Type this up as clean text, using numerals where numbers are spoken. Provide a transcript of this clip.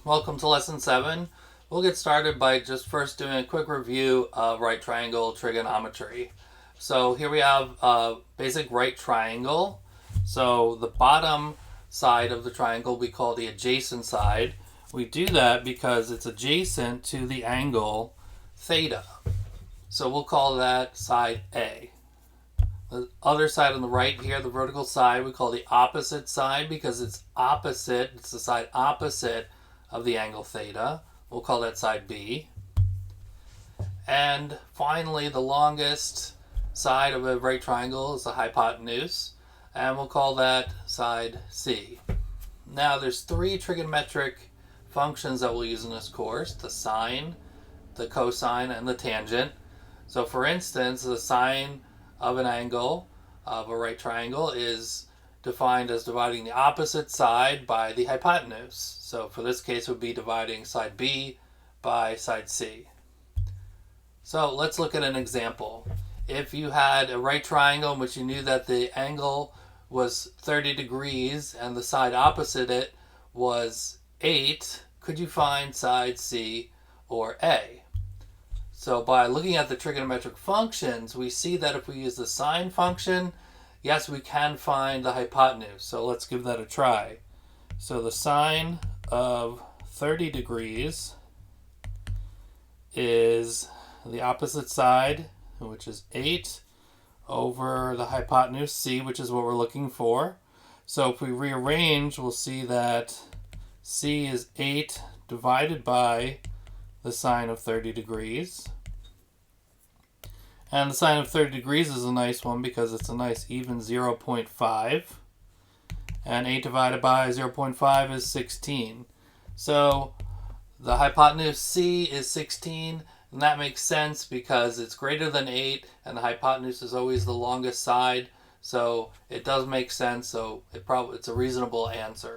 Welcome to lesson 7. We'll get started by just first doing a quick review of right triangle trigonometry. So here we have a basic right triangle. So the bottom side of the triangle we call the adjacent side. We do that because it's adjacent to the angle theta. So we'll call that side A. The other side on the right here, the vertical side, we call the opposite side because it's opposite, it's the side opposite of the angle theta. We'll call that side B. And finally, the longest side of a right triangle is the hypotenuse, and we'll call that side C. Now, there's three trigonometric functions that we'll use in this course: the sine, the cosine, and the tangent. So for instance, the sine of an angle of a right triangle is defined as dividing the opposite side by the hypotenuse. So for this case, it would be dividing side B by side C. So let's look at an example. If you had a right triangle in which you knew that the angle was 30 degrees and the side opposite it was 8, could you find side C or A? So by looking at the trigonometric functions, we see that if we use the sine function, yes, we can find the hypotenuse. So let's give that a try. So the sine of 30 degrees is the opposite side, which is 8, over the hypotenuse C, which is what we're looking for. So if we rearrange, we'll see that C is 8 divided by the sine of 30 degrees. And the sine of 30 degrees is a nice one because it's a nice even 0.5. And 8 divided by 0.5 is 16. So the hypotenuse C is 16, and that makes sense because it's greater than 8, and the hypotenuse is always the longest side. So it does make sense, so it's a reasonable answer.